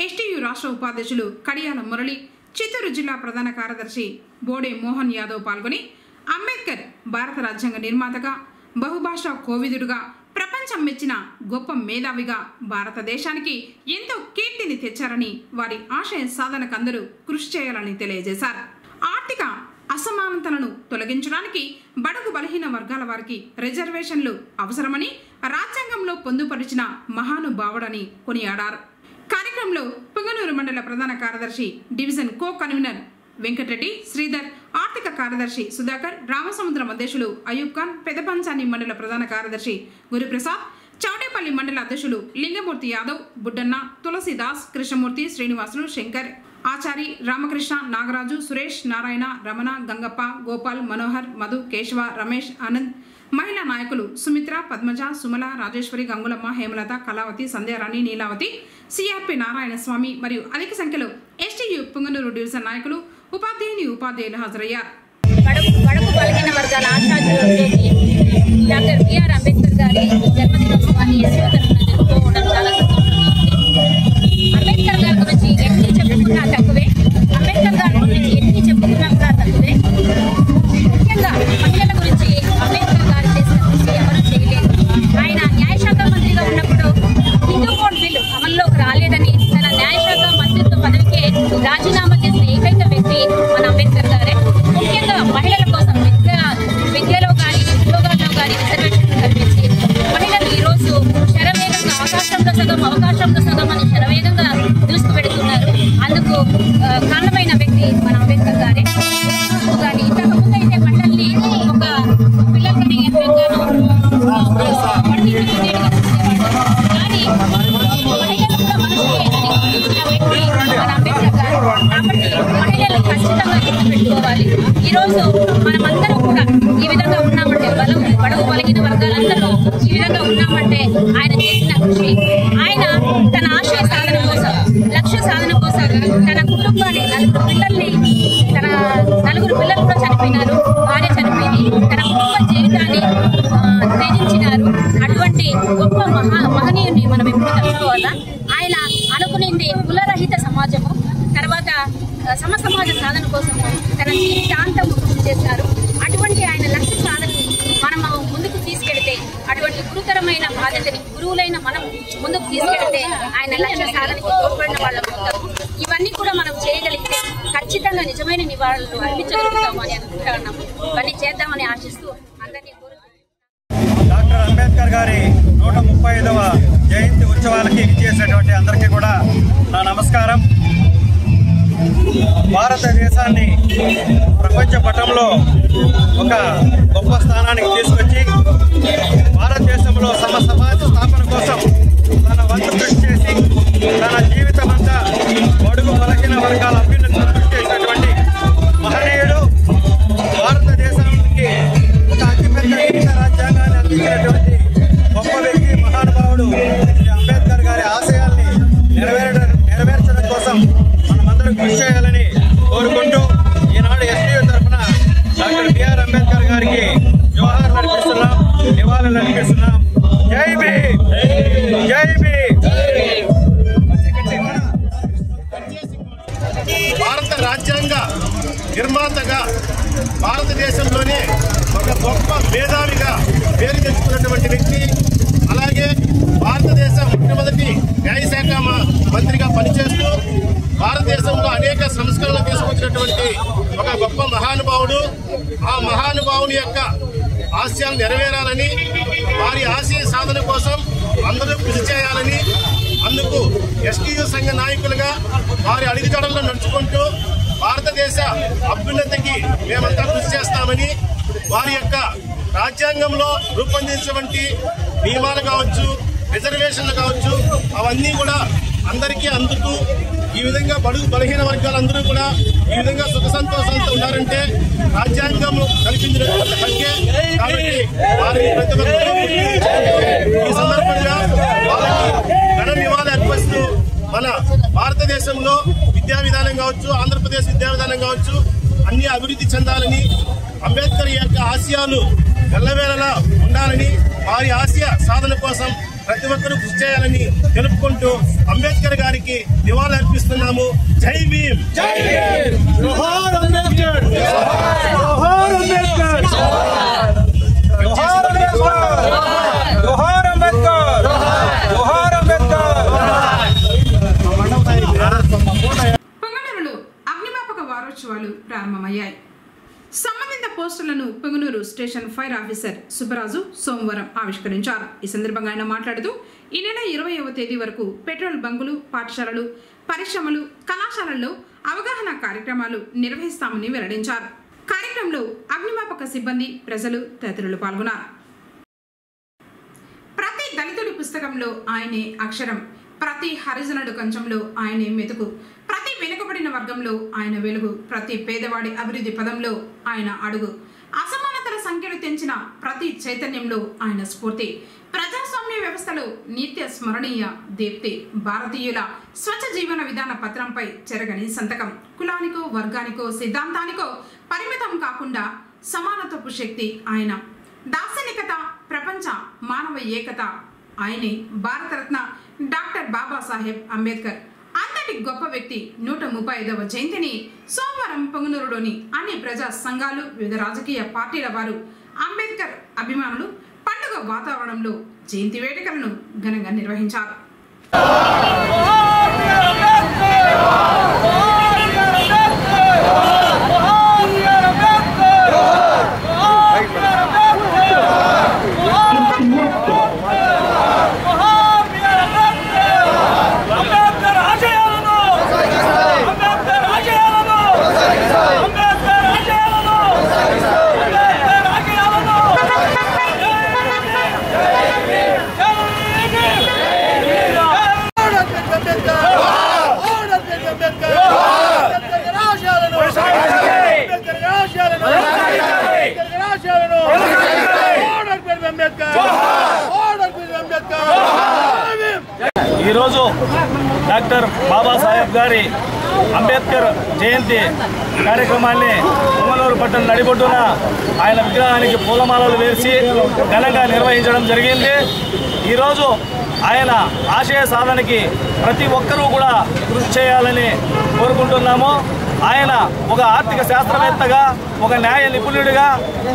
S1: ఎస్టీయూ రాష్ట్ర ఉపాధ్యక్షులు కడియాల మురళి, చిత్తూరు జిల్లా ప్రధాన కార్యదర్శి బోడే మోహన్ యాదవ్ పాల్గొని అంబేద్కర్ భారత రాజ్యాంగ నిర్మాతగా, బహుభాషా కోవిదుడుగా, ప్రపంచం మెచ్చిన గొప్ప మేధావిగా భారతదేశానికి ఎంతో కీర్తిని తెచ్చారని, వారి ఆశయ సాధనకు అందరూ కృషి చేయాలని తెలియజేశారు. ఆర్థిక అసమానతలను తొలగించడానికి బడుగు బలహీన వర్గాల వారికి రిజర్వేషన్లు అవసరమని రాజ్యాంగంలో పొందుపరిచిన మహానుభావుడని కొనియాడారు. కార్యక్రమంలో పుంగనూరు మండల ప్రధాన కార్యదర్శి, division co convener Venkatareddy, Sridhar, ఆర్థిక కార్యదర్శి సుధాకర్, రామసముద్రం అధ్యక్షులు అయూబ్ ఖాన్, పెదపంచాని మండల ప్రధాన కార్యదర్శి గురుప్రసాద్, చౌడేపల్లి మండల అధ్యక్షులు లింగమూర్తి యాదవ్, బుడ్డన్న, తులసిదాస్, కృష్ణమూర్తి, శ్రీనివాసులు, శంకర్, ఆచారి, రామకృష్ణ, నాగరాజు, సురేష్, నారాయణ, రమణ, గంగప్ప, గోపాల్, మనోహర్, మధు, కేశవ, రమేష్, ఆనంద్, మహిళా నాయకులు సుమిత్ర, పద్మజ, సుమల, రాజేశ్వరి, గంగులమ్మ, హేమలత, కళావతి, సంధ్యారాణి, నీలావతి, సిఆర్పి నారాయణ స్వామి మరియు అధిక సంఖ్యలో ఎస్టీయూ పుంగనూరు డివిజన్ నాయకులు, ఉపాధ్యాయులు హాజరయ్యారు.
S12: బడుగు బలహీన వర్గాల ఆశాజ్యోతి డాక్టర్ బిఆర్ అంబేద్కర్ గారి జన్మదినోత్సవాన్ని ఎస్టీయూ తరఫున జరుపుకోవడం చాలా సంతోషంగా ఉంది. అంబేద్కర్ గారి గురించి ఎన్ని చెప్పుకున్నా తక్కువే, అంబేద్కర్ గారి గురించి ఎన్ని చెప్పుకున్నా కూడా తక్కువే. ముఖ్యంగా మహిళల గురించి అంబేద్కర్ గారు చేసిన కృషి ఎవరూ చేయలేదు. ఆయన న్యాయశాఖ మంత్రిగా ఉన్నప్పుడు హిందూ కోడ్ బిల్లు అమల్లోకి రాలేదని తన న్యాయశాఖ మంత్రిత్వ పదవికే రాజీనామా చేసిన ఏకైక వ్యక్తి మన అంబేద్కర్ గారే. ముఖ్యంగా మహిళల కోసం విద్యలో కానీ ఉద్యోగాల్లో కానీ రిజర్వేషన్లు కల్పించి మహిళలు ఈరోజు శరవేగంగా ఆకాశంలో సగం అవకాశంలో సగం అని శరవేగంగా దూసుకుపెడుతున్నారు. అందుకు కారణమైన వ్యక్తి మన అంబేద్కర్ గారే. కానీ ఇంతకుముందు అయితే మహిళల్ని ఒక పిల్లల్ని యంత్రంగానూ కానీ మహిళలు కూడా మనుషులే అని గుర్తించిన వ్యక్తి మన అంబేద్కర్ గారు. కాబట్టి మహిళలు ఖచ్చితంగా గుర్తుపెట్టుకోవాలి. ఈరోజు మనమందరం కూడా ఈ విధంగా ఉన్నామంటే, బడుగు బలహీన వర్గాలందరూ ఈ విధంగా ఉన్నామంటే ఆయన చేసిన కృషి. ఆయన తన ఆశయ సాధన కోసం, లక్ష్య సాధన కోసం తన కుటుంబాన్ని తన నలుగురు పిల్లలు కూడా చనిపోయినారు, భార్య చనిపోయింది, తన కుటుంబ జీవితాన్ని త్యజించినారు. అటువంటి గొప్ప మహనీయుని మనం ఎప్పుడు తెలుసుకోవాలా. ఆయన అనుకునింది కులరహిత సమాజము, తర్వాత సమసమాజ సాధన కోసం తన జీవితాంతం కృషి చేశారు. అటువంటి ఆయన లక్ష్య సాధనని మనం ముందుకు తీసుకెళ్తే, అటువంటి గురుతరమైన బాధ్యతని గురువులైన మనం ముందుకు తీసుకెళ్తే ఆయన లక్ష్య సాధనకి తోడ్పడిన వాళ్ళం ఉంటాము. ఇవన్నీ కూడా మనం చేయగలిగితే ఖచ్చితంగా నిజమైన నివాళులు అర్పించగలుగుతాము అని అనుకుంటున్నాము. ఇవన్నీ చేద్దామని ఆశిస్తూ అందరినీ
S6: డాక్టర్ అంబేద్కర్ గారి 135వ జయంతి ఉత్సవాలకి విచ్చేసినటువంటి అందరికీ కూడా నా నమస్కారం. భారతదేశాన్ని ప్రపంచ పటంలో ఒక గొప్ప స్థానానికి తీసుకొచ్చి భారతదేశంలో సమాజ స్థాపన కోసం తన వంతు కృషి చేసి తన జీవితం అంతా బడుగు బలహీన వర్గాల అభ్యున్నతి కృషి చేసినటువంటి మహనీయుడు. భారతదేశానికి ఒక అతిపెద్ద గీత రాజ్యాంగాన్ని అందించినటువంటి గొప్ప వ్యక్తి, మహానుభావుడు. శ్రీ అంబేద్కర్ గారి ఆశయాల్ని నెరవేర్చడం కోసం మనమందరం కృషి చేయాలని కోరుకుంటూ ఈనాడు ఎస్టీయూ తరఫున డాక్టర్ బిఆర్ అంబేద్కర్ గారికి జోహార్లు అర్పిస్తున్నాం, నివాళులు అర్పిస్తున్నాం. జై భీమ్, జై భీమ్.
S3: భారత రాజ్యాంగ నిర్మాతగా భారతదేశ మేధావిగా పేరు తెచ్చుకున్నటువంటి వ్యక్తి. అలాగే భారతదేశ మొట్టమొదటి న్యాయశాఖ మంత్రిగా పనిచేస్తూ భారతదేశంలో అనేక సంస్కరణలు తీసుకొచ్చినటువంటి ఒక గొప్ప మహానుభావుడు. ఆ మహానుభావుని యొక్క ఆశయాలు నెరవేరాలని, వారి ఆశయ సాధన కోసం అందరూ కృషి చేయాలని, అందుకు ఎస్టీయూ సంఘ నాయకులుగా వారి అడుగుజాడల్లో నడుచుకుంటూ భారతదేశ అభ్యున్నతికి మేమంతా కృషి చేస్తామని, వారి యొక్క రాజ్యాంగంలో రూపొందించినటువంటి నియమాలు కావచ్చు, రిజర్వేషన్లు కావచ్చు, అవన్నీ కూడా అందరికీ అందుతూ ఈ విధంగా బడుగు బలహీన వర్గాలందరూ కూడా ఈ విధంగా సుఖ సంతోషాలతో ఉన్నారంటే రాజ్యాంగం కల్పించినటువంటి హక్కే. కాబట్టి వారిని ప్రతి ఒక్కరూ ఈ సందర్భంగా వాళ్ళకి ఘన నివాళి అర్పిస్తూ మన భారతదేశంలో విద్యా విధానం కావచ్చు, ఆంధ్రప్రదేశ్ విద్యా విధానం కావచ్చు, అన్ని అభివృద్ధి చెందాలని, అంబేద్కర్ యొక్క ఆశయాలు ఎల్లవేళలా ఉండాలని, వారి ఆశయ సాధన కోసం ప్రతి ఒక్కరూ కృషి చేయాలని తెలుపుకుంటూ అంబేద్కర్ గారికి నివాళులు అర్పిస్తున్నాము. జై భీమ్.
S6: జోహార్ అంబేద్కర్. జోహార్ అంబేద్కర్. జోహార్ అంబేద్కర్. జోహార్ అంబేద్కర్. జోహార్ అంబేద్కర్.
S1: పొంగనూరులో అగ్నిమాపక వారోత్సవాలు ప్రారంభమయ్యాయి. సంబంధిత పోస్టులను Punganur station fire officer Subbaraju సోమవారం ఆవిష్కరించారు. ఈ సందర్భంగా ఆయన మాట్లాడుతూ ఈ నెల 20వ తేదీ వరకు పెట్రోల్ బంకులు, పాఠశాలలు, పరిశ్రమలు, కళాశాలల్లో అవగాహన కార్యక్రమాలు నిర్వహిస్తామని వెల్లడించారు. కార్యక్రమంలో అగ్నిమాపక సిబ్బంది, ప్రజలు తదితరులు పాల్గొన్నారు. ప్రతి దళితుడి పుస్తకంలో ఆయనే అక్షరం, ప్రతి హరిజనుడు కంచంలో ఆయనే మెతుకు, ప్రతి వెనుకబడిన వర్గంలో ఆయన వెలుగు, ప్రతి పేదవాడి అభివృద్ధి పదంలో ఆయన అడుగు, అసమానతల సంఖ్యను తెంచిన ప్రతి చైతన్యంలో ఆయన స్ఫూర్తి, ప్రజాస్వామ్య వ్యవస్థలో నిత్య స్మరణీయ దీప్తి, భారతీయుల స్వచ్ఛ జీవన విధాన పత్రంపై చెరగని సంతకం, కులానికో వర్గానికో సిద్ధాంతానికో పరిమితం కాకుండా సమానత్వపు శక్తి ఆయన, దార్శనికత, ప్రపంచ మానవ ఏకత ఆయనే భారతరత్న డాక్టర్ బాబాసాహెబ్ అంబేద్కర్. అంతటి గొప్ప వ్యక్తి 135వ జయంతిని సోమవారం పొంగనూరులోని అన్ని ప్రజా సంఘాలు, వివిధ రాజకీయ పార్టీల వారు, అంబేద్కర్ అభిమానులు పండుగ వాతావరణంలో జయంతి వేడుకలను ఘనంగా నిర్వహించారు.
S6: ఈరోజు డాక్టర్ బాబాసాహెబ్ గారి అంబేద్కర్ జయంతి కార్యక్రమాన్ని పొంగనూరు పట్టణ నడిబొడ్డున ఆయన విగ్రహానికి పూలమాలలు వేసి ఘనంగా నిర్వహించడం జరిగింది. ఈరోజు ఆయన ఆశయ సాధనకి ప్రతి ఒక్కరూ కూడా కృషి చేయాలని కోరుకుంటున్నాము. ఆయన ఒక ఆర్థిక శాస్త్రవేత్తగా, ఒక న్యాయ నిపుణుడిగా,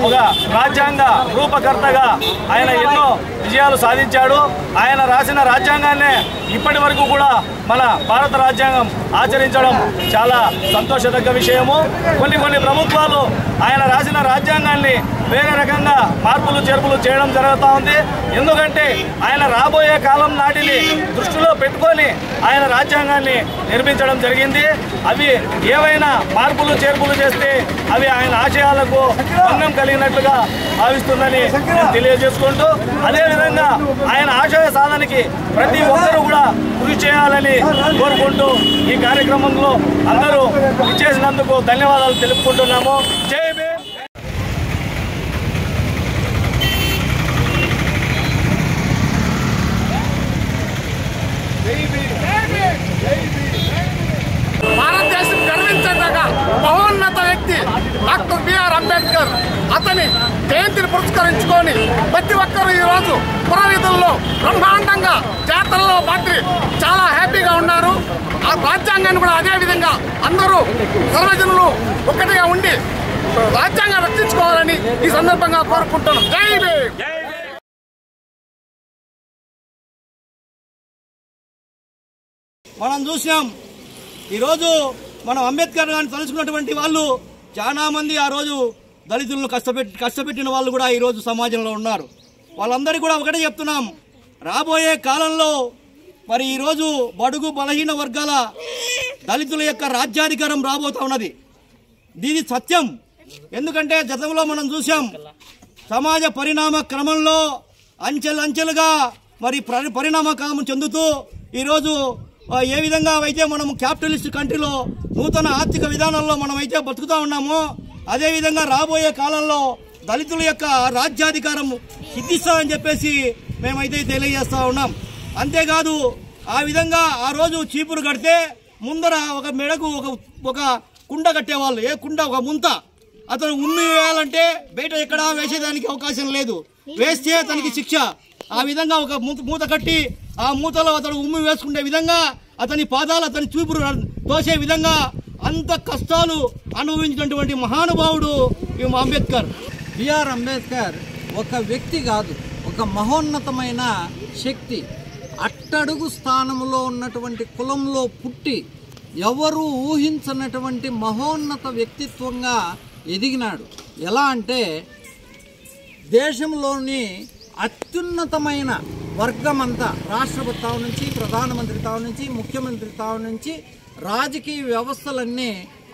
S6: ఒక రాజ్యాంగ రూపకర్తగా ఆయన ఎన్నో విజయాలు సాధించాడు. ఆయన రాసిన రాజ్యాంగాన్నే ఇప్పటి వరకు కూడా మన భారత రాజ్యాంగం ఆచరించడం చాలా సంతోషదగ్గ విషయము. కొన్ని ప్రభుత్వాలు ఆయన రాసిన రాజ్యాంగాన్ని వేరే రకంగా మార్పులు చేర్పులు చేయడం జరుగుతూ ఉంది. ఎందుకంటే ఆయన రాబోయే కాలం నాటిని దృష్టిలో పెట్టుకొని ఆయన రాజ్యాంగాన్ని నిర్మించడం జరిగింది. అవి ఏవైనా మార్పులు చేర్పులు చేస్తే అవి ఆయన ఆశయాలకు భంగం కలిగినట్లుగా భావిస్తుందని తెలియజేసుకుంటూ, అదేవిధంగా ఆయన ఆశయ సాధనకి ప్రతి ఒక్కరూ కూడా కృషి చేయాలని కోరుకుంటూ ఈ కార్యక్రమంలో అందరూ ఇచ్చేసినందుకు ధన్యవాదాలు తెలుపుకుంటున్నాము. జై భీమ్.
S13: భారతదేశం గర్వించదగ్గ మహోన్నత వ్యక్తి డాక్టర్ బిఆర్ అంబేద్కర్. అతని జయంతిని పురస్కరించుకొని ప్రతి ఒక్కరూ ఈరోజు పురవీధుల్లో బ్రహ్మాండంగా జాతరలో పాటు చాలా హ్యాపీగా ఉన్నారు. ఆ రాజ్యాంగాన్ని కూడా అదేవిధంగా అందరూ సర్వజనులు ఒకటిగా ఉండి రాజ్యాంగం రక్షించుకోవాలని ఈ సందర్భంగా కోరుకుంటున్నాం. జై భీమ్.
S6: మనం చూసినాం ఈరోజు మనం అంబేద్కర్ గారిని తలుచుకున్నటువంటి వాళ్ళు చాలా మంది ఆ రోజు దళితులను కష్టపెట్టిన వాళ్ళు కూడా ఈరోజు సమాజంలో ఉన్నారు. వాళ్ళందరికీ కూడా ఒకటే చెప్తున్నాం, రాబోయే కాలంలో మరి ఈరోజు బడుగు బలహీన వర్గాల దళితుల యొక్క రాజ్యాధికారం రాబోతా ఉన్నది. దీని సత్యం. ఎందుకంటే గతంలో మనం చూసాం సమాజ పరిణామ క్రమంలో అంచెలంచెలుగా మరి పరిణామక్రమం చెందుతూ ఈరోజు ఏ విధంగా అయితే మనం క్యాపిటలిస్ట్ కంట్రీలో నూతన ఆర్థిక విధానంలో మనమైతే బతుకుతా ఉన్నామో అదేవిధంగా రాబోయే కాలంలో దళితుల యొక్క రాజ్యాధికారం సిద్ధిస్తామని చెప్పేసి మేమైతే తెలియజేస్తా ఉన్నాం. అంతేకాదు ఆ విధంగా ఆ రోజు చీపురు కడితే ముందర ఒక మెడకు ఒక కుండ కట్టేవాళ్ళు. ఏ కుండ? ఒక ముంత. అతను ఉమ్మి వేయాలంటే బయట ఎక్కడా వేసేదానికి అవకాశం లేదు, వేస్తే అతనికి శిక్ష. ఆ విధంగా ఒక మూత కట్టి ఆ మూతలో అతను ఉమ్మి వేసుకునే విధంగా అతని పాదాలు అతని చూపురు తోసే విధంగా అంత కష్టాలు అనుభవించినటువంటి మహానుభావుడు అంబేద్కర్.
S14: బిఆర్ అంబేద్కర్ ఒక వ్యక్తి కాదు, ఒక మహోన్నతమైన శక్తి. అట్టడుగు స్థానంలో ఉన్నటువంటి కులంలో పుట్టి ఎవరు ఊహించనటువంటి మహోన్నత వ్యక్తిత్వంగా ఎదిగినాడు. ఎలా అంటే దేశంలోని అత్యున్నతమైన వర్గమంతా రాష్ట్రపతి తావు నుంచి, ప్రధానమంత్రి తావు నుంచి, ముఖ్యమంత్రి తావు నుంచి రాజకీయ వ్యవస్థలన్నీ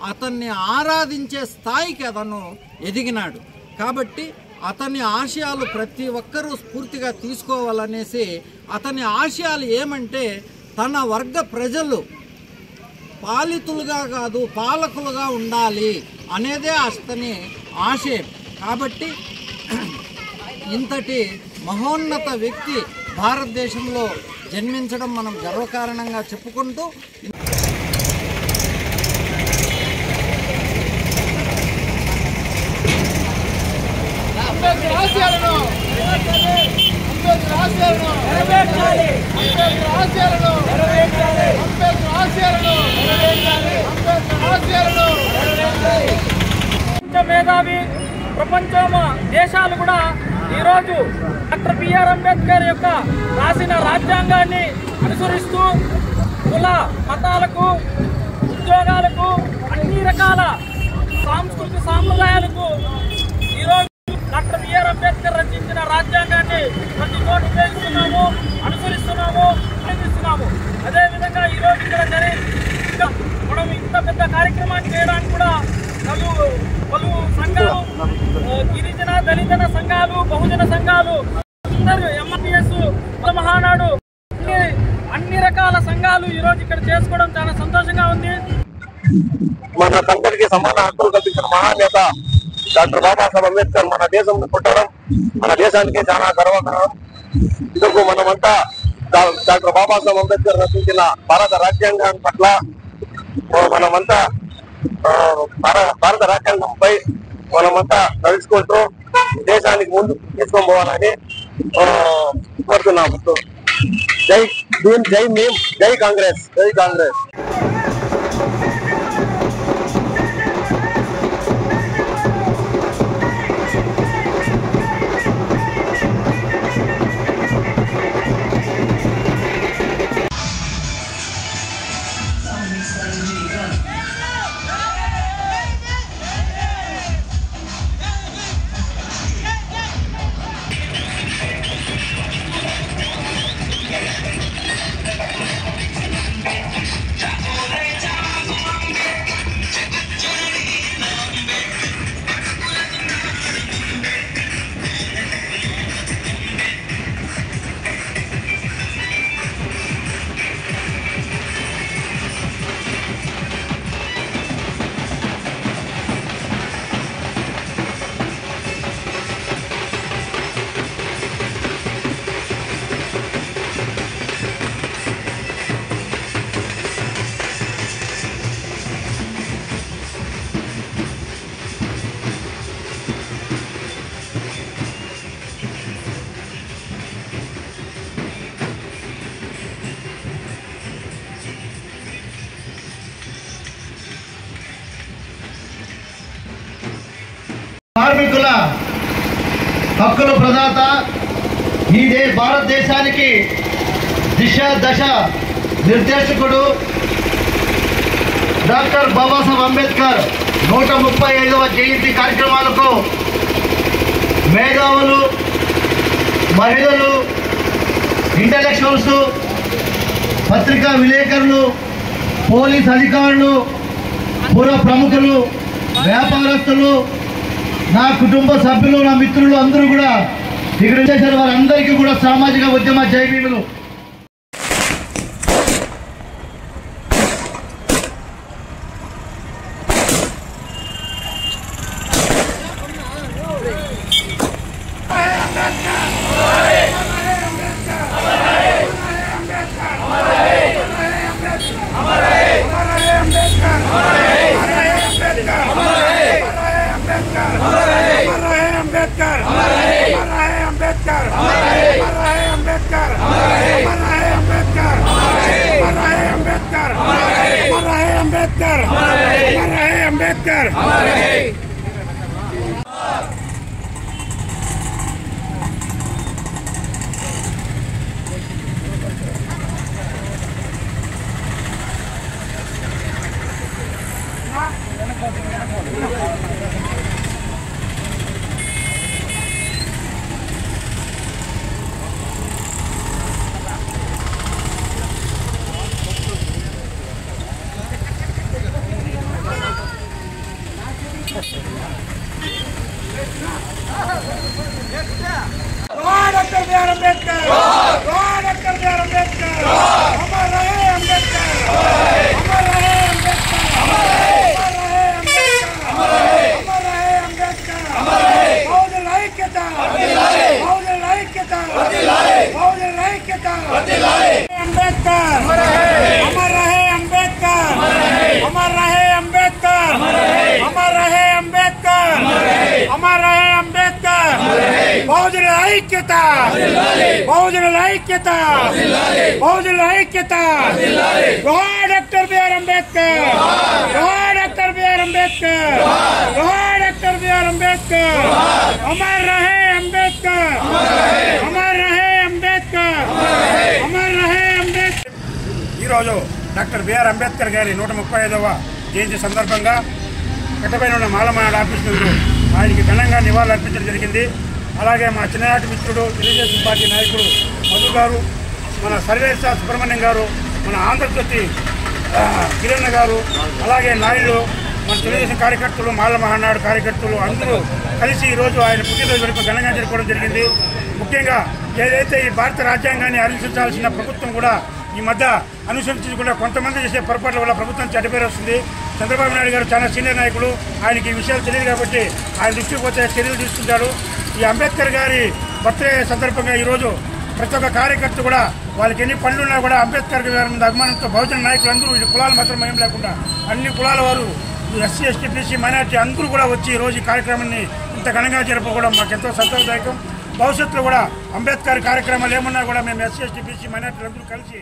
S14: అతన్ని ఆరాధించే స్థాయికి అతను ఎదిగినాడు. కాబట్టి అతని ఆశయాలు ప్రతి ఒక్కరూ స్ఫూర్తిగా తీసుకోవాలనేసి అతని ఆశయాలు ఏమంటే తన వర్గ ప్రజలు పాలితులుగా కాదు పాలకులుగా ఉండాలి అనేదే అతని ఆశయం. కాబట్టి ఇంతటి మహోన్నత వ్యక్తి భారతదేశంలో జన్మించడం మనం గర్వకారణంగా చెప్పుకుంటూ
S15: మేధావి ప్రపంచం దేశాలు కూడా ఈరోజు డాక్టర్ బిఆర్ అంబేద్కర్ యొక్క రాసిన రాజ్యాంగాన్ని అనుసరిస్తూ కుల మతాలకు ఉద్యోగాలకు అన్ని రకాల సాంస్కృతిక సాంప్రదాయాలకు ఈరోజు డాక్టర్ బిఆర్ అంబేద్కర్ రచించిన రాజ్యాంగాన్ని ప్రతి చోట ఉపయోగిస్తున్నాము, అనుసరిస్తున్నాము, ఉపయోగిస్తున్నాము. అదేవిధంగా ఈరోజు ఇక్కడ మనం ఇంత పెద్ద కార్యక్రమాన్ని చేయడానికి కూడా పలు సంఘాలు, గిరిజన దళిత సంఘాలు, బహుజన సంఘాలు, అందరూ ఎంఆర్పిఎస్ మహానాడు అన్ని రకాల సంఘాలు ఈరోజు ఇక్కడ చేసుకోవడం చాలా సంతోషంగా ఉంది.
S4: మన అందరికీ సమాన హక్కులు కల్పించిన మహానేత డాక్టర్ బాబాసాహెబ్ అంబేద్కర్ మన దేశం పుట్టడం మన దేశానికి చాలా గర్వకారణం. ఇందుకు మనమంతా డాక్టర్ బాబాసాహెబ్ అంబేద్కర్ రచించిన భారత రాజ్యాంగం పట్ల మనమంతా భారత రాజ్యాంగంపై మనమంతా నడుచుకుంటూ దేశానికి ముందు తీసుకొని పోవాలని కోరుతున్నాము. జై భీమ్, జై భీమ్, జై కాంగ్రెస్, జై కాంగ్రెస్.
S16: కార్మికుల హక్కుల ప్రదాత, ఈ భారతదేశానికి దిశ దశ నిర్దేశకుడు డాక్టర్ బాబాసాహెబ్ అంబేద్కర్ 135వ జయంతి కార్యక్రమాలకు మేధావులు, మహిళలు, ఇంటలెక్చువల్స్, పత్రికా విలేకరులు, పోలీస్ అధికారులు, పుర ప్రముఖులు, వ్యాపారస్తులు, నా కుటుంబ సభ్యులు, నా మిత్రులు అందరూ కూడా ఇక్కడ చేసిన వారందరికీ కూడా సామాజిక ఉద్యమ జైభీములు.
S17: Doctor B R Ambedkar, doctor B R Ambedkar, अमर रहे अम्बेडकर, अमर रहे अम्बेडकर, अमर रहे अम्बेडकर, अमर रहे अम्बेडकर, बहुजन ऐक्यता, बहुजन ऐक्यता, बहुजन ऐक्यता, अम्बेडकर, अमर रहे अम्बेडकर, अमर रहे अम्बेडकर, अमर रहे अम्बेडकर, अमर रहे अम्बेडकर, बहुजन ऐक्यता, बहुजन ऐक्यता, बहुजन ऐक्यता, doctor B R Ambedkar, doctor B R Ambedkar, doctor B R Ambedkar, अमर रहे अम्बेडकर, अमर रहे अम्बेडकर, अमर रहे अम्बेडकर. ఈరోజు డాక్టర్ బిఆర్ అంబేద్కర్ గారి 135వ జయంతి సందర్భంగా కట్టపైన ఉన్న మాలమానాడు ఆఫీస్ నుండి ఆయనకి ఘనంగా నివాళులు అర్పించడం జరిగింది. అలాగే మా చిన్ననాటి మిత్రుడు తెలుగుదేశం పార్టీ నాయకుడు మధు గారు, మన సర్వేశ్వర సుబ్రహ్మణ్యం గారు, మన ఆంధ్రజ్యోతి కిరణ్ గారు, అలాగే నాయుడు, మన తెలుగుదేశం కార్యకర్తలు, మాల మహానాడు కార్యకర్తలు అందరూ కలిసి ఈరోజు ఆయన పుట్టినరోజు వరకు ఘనంగా జరుపుకోవడం జరిగింది. ముఖ్యంగా ఏదైతే ఈ భారత రాజ్యాంగాన్ని అనుసరించాల్సిన ప్రభుత్వం కూడా ఈ మధ్య అనుసరించకుండా కొంతమంది చేసే పొరపాట్ల వల్ల ప్రభుత్వం చెడ్డపేరు వస్తుంది. చంద్రబాబు నాయుడు గారు చాలా సీనియర్ నాయకులు, ఆయనకి ఈ విషయాలు తెలియదు కాబట్టి ఆయన దృష్టికి పోతే చర్యలు తీసుకుంటారు. ఈ అంబేద్కర్ గారి బర్త్డే సందర్భంగా ఈరోజు ప్రతి ఒక్క కార్యకర్త కూడా వాళ్ళకి ఎన్ని పనులున్నా కూడా అంబేద్కర్ గారి మీద అభిమానంతో బహుజన నాయకులు అందరూ ఈ కులాలు మాత్రం ఏం లేకుండా అన్ని కులాల వారు ఎస్సీ, ఎస్టీ, బీసీ, మైనార్టీ అందరూ కూడా వచ్చి ఈరోజు ఈ కార్యక్రమాన్ని ఇంత ఘనంగా జరుపుకోవడం మాకు ఎంతో సంతోషదాయకం. భవిష్యత్తులో కూడా అంబేద్కర్ కార్యక్రమాలు ఏమన్నా కూడా మేము ఎస్సీ, ఎస్టీ, బీసీ, మైనార్టీలు అందరూ కలిసి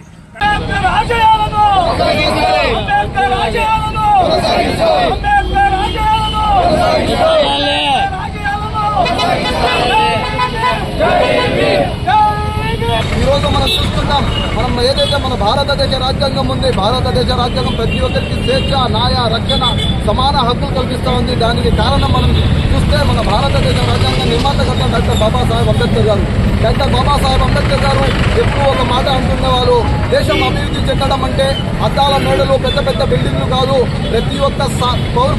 S18: ఈరోజు మనం చూస్తున్నాం, మనం ఏదైతే మన భారతదేశ రాజ్యాంగం ఉంది, భారతదేశ రాజ్యాంగం ప్రతి ఒక్కరికి స్వేచ్ఛ, న్యాయ, రక్షణ, సమాన హక్కులు కల్పిస్తూ ఉంది. దానికి కారణం మనం చూస్తే మన భారతదేశ రాజ్యాంగ నిర్మాతకర్త డాక్టర్ బాబాసాహెబ్ అంబేద్కర్ గారు. డాక్టర్ బాబాసాహెబ్ అంబేద్కర్ గారు ఎప్పుడూ ఒక మాట అంటున్నవారు, దేశం అభివృద్ధి చెందడం అంటే అద్దాల మేడలు, పెద్ద పెద్ద బిల్డింగ్లు కాదు, ప్రతి ఒక్క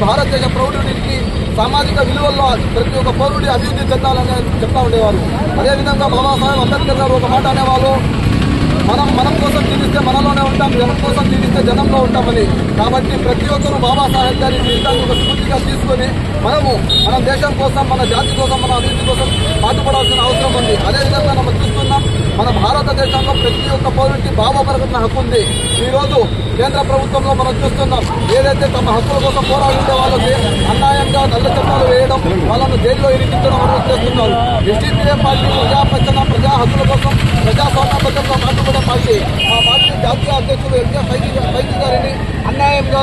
S18: భారతదేశ పౌరుడికి సామాజిక విలువల్లో ప్రతి ఒక్క పౌరుడి అభివృద్ధి చెందాలని చెప్తా ఉండేవారు. అదేవిధంగా బాబాసాహెబ్ అంబేద్కర్ గారు ఒక మాట అనేవాళ్ళు, మనం కోసం జీవిస్తే మనలోనే ఉంటాం, జనం కోసం జీవిస్తే జనంలో ఉంటామని. కాబట్టి ప్రతి ఒక్కరూ బాబాసాహెబ్ గారి జీవితాన్ని ఒక స్ఫూర్తిగా తీసుకొని మన దేశం కోసం, మన జాతి కోసం, మన అభివృద్ధి కోసం పాటుపడాల్సిన అవసరం ఉంది. అదేవిధంగా మనం చూస్తున్నాం, మన భారతదేశంలో ప్రతి ఒక్క పౌరుడికి భావపరమైన హక్కు ఉంది. ఈరోజు కేంద్ర ప్రభుత్వంలో మనం చూస్తున్నాం, ఏదైతే తమ హక్కుల కోసం పోరాడుండే వాళ్ళకి అన్యాయంగా నల్ల చట్టాలు వేయడం, వాళ్ళను జైల్లో ఇరికించడం అనేది చేస్తున్నారు. ఎస్టీపీఏ పార్టీ ప్రజాపక్షన, ప్రజా హక్కుల కోసం, ప్రజాస్వామ్యబద్ధంగా పాటుపడే పార్టీ. ఆ పార్టీ జాతీయ అధ్యక్షులు ఎంకే పైకి గారిని అన్యాయంగా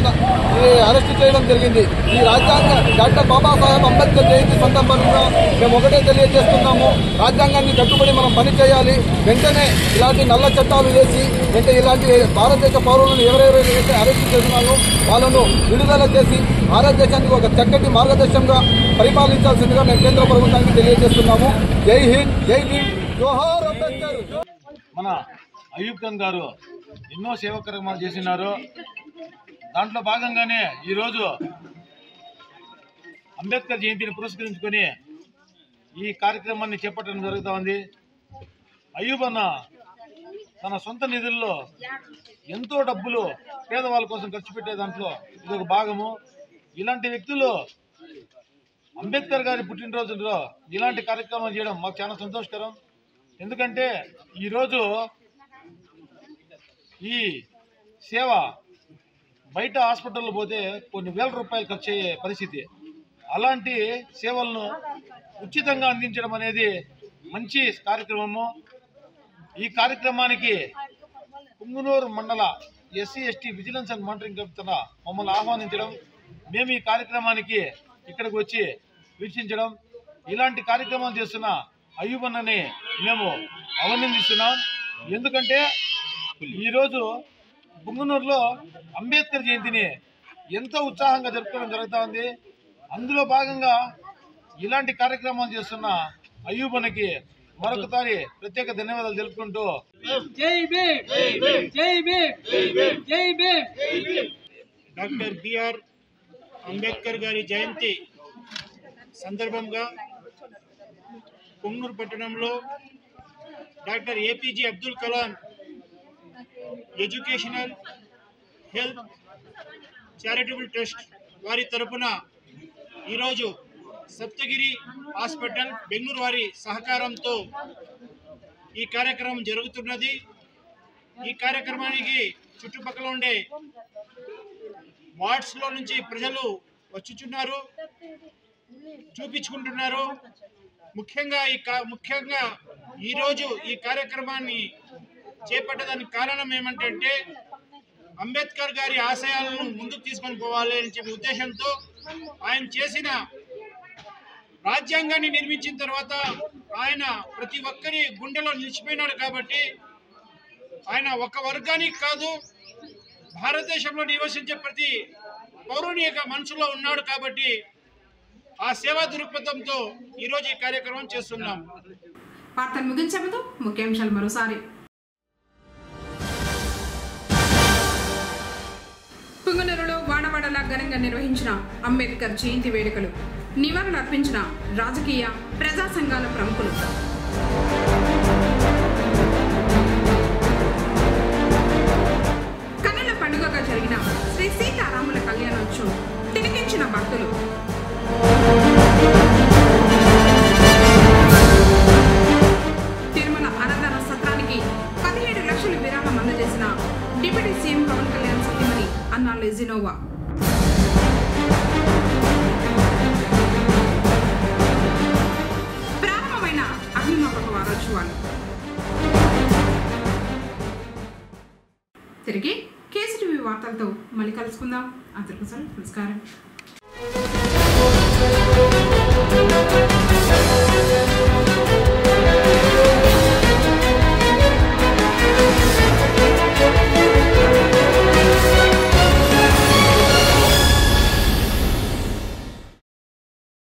S18: అరెస్ట్ చేయడం జరిగింది. ఈ రాజ్యాంగ డాక్టర్ బాబాసాహెబ్ అంబేద్కర్ జయంతి సందర్భంగా మేము ఒకటే తెలియజేస్తున్నాము, రాజ్యాంగాన్ని కట్టుబడి మనం పని చేయాలి. వెంటనే ఇలాంటి నల్ల చట్టాలు వేసి వెంటనే ఇలాంటి భారతదేశ పౌరులను ఎవరెవరైతే అరెస్ట్ చేస్తున్నారో వాళ్ళను విడుదల చేసి భారతదేశానికి ఒక చక్కటి మార్గదర్శకంగా పరిపాలించాల్సిందిగా మేము కేంద్ర ప్రభుత్వానికి తెలియజేస్తున్నాము. జై హింద్, జై భీమ్, జోహార్ అంబేద్కర్.
S19: మన అయూబ్ ఖాన్ గారు ఎన్నో సేవా కార్యక్రమాలు చేసినారు. దాంట్లో భాగంగానే ఈరోజు అంబేద్కర్ జయంతిని పురస్కరించుకొని ఈ కార్యక్రమాన్ని చేపట్టడం జరుగుతూ ఉంది. అయూబ్ అన్న తన సొంత నిధుల్లో ఎంతో డబ్బులు పేదవాళ్ళ కోసం ఖర్చు పెట్టే దాంట్లో ఇది ఒక భాగము. ఇలాంటి వ్యక్తులు అంబేద్కర్ గారి పుట్టినరోజుల్లో ఇలాంటి కార్యక్రమాలు చేయడం మాకు చాలా సంతోషకరం. ఎందుకంటే ఈరోజు ఈ సేవ బయట హాస్పిటల్లో పోతే కొన్ని వేల రూపాయలు ఖర్చు అయ్యే పరిస్థితి. అలాంటి సేవలను ఉచితంగా అందించడం అనేది మంచి కార్యక్రమము. ఈ కార్యక్రమానికి పుంగనూరు మండల SC/ST vigilance and monitoring committee మమ్మల్ని ఆహ్వానించడం, మేము ఈ కార్యక్రమానికి ఇక్కడికి వచ్చి వీక్షించడం, ఇలాంటి కార్యక్రమాలు చేస్తున్న అయూబ్ అన్నని మేము అభినందిస్తున్నాం. ఎందుకంటే ఈరోజు పుంగనూరులో అంబేద్కర్ జయంతిని ఎంతో ఉత్సాహంగా జరుపుకోవడం జరుగుతూ ఉంది. అందులో భాగంగా ఇలాంటి కార్యక్రమాలు చేస్తున్న అయూబ్ అన్నకి మరొకసారి ప్రత్యేక ధన్యవాదాలు తెలుపుకుంటూ
S20: డాక్టర్ బిఆర్ అంబేద్కర్ గారి జయంతి సందర్భంగా పుంగనూరు పట్టణంలో doctor APJ Abdul Kalam educational health charitable trust వారి తరపున ఈరోజు సప్తగిరి హాస్పిటల్ బెంగళూరు వారి సహకారంతో ఈ కార్యక్రమం జరుగుతున్నది. ఈ కార్యక్రమానికి చుట్టుపక్కల ఉండే వార్డ్స్లో నుంచి ప్రజలు వచ్చుచున్నారు, చూపించుకుంటున్నారు. ముఖ్యంగా ఈరోజు ఈ కార్యక్రమాన్ని చేపట్టడానికి కారణం ఏమంటే అంబేద్కర్ గారి ఆశయాలను ముందుకు తీసుకొని పోవాలి అని చెప్పే ఉద్దేశంతో ఆయన చేసిన రాజ్యాంగాన్ని నిర్మించిన తర్వాత ఆయన ప్రతి ఒక్కరి గుండెలో నిలిచిపోయినాడు. కాబట్టి ఆయన ఒక వర్గానికి కాదు, భారతదేశంలో నివసించే ప్రతి పౌరుని యొక్క మనసులో ఉన్నాడు. కాబట్టి ఆ సేవా దృక్పథంతో ఈరోజు ఈ కార్యక్రమం చేస్తున్నాం.
S1: వార్తలు ముగించే ముందు ముఖ్యాంశాలు మరోసారి. పుంగనూరులో వాడవాడలా ఘనంగా నిర్వహించిన అంబేద్కర్ జయంతి వేడుకలు, నివాళులు అర్పించిన రాజకీయ ప్రజా సంఘాల ప్రముఖులు. కన్నుల పండుగగా జరిగిన శ్రీ సీతారాముల కళ్యాణోత్సవం తిలకించిన భక్తులు. తిరుమల అన్నదాన సత్రానికి 17 లక్షల విరాళం అందజేసిన డిప్యూటీ సీఎం పవన్ కళ్యాణ్ సతీమణి అన్నా లెజినోవా. ప్రారంభమైన అగ్నిమాపక వారోత్సవాలు. తిరిగి KCTV వార్తలతో మళ్ళీ కలుసుకుందాం. అందరికీ నమస్కారం.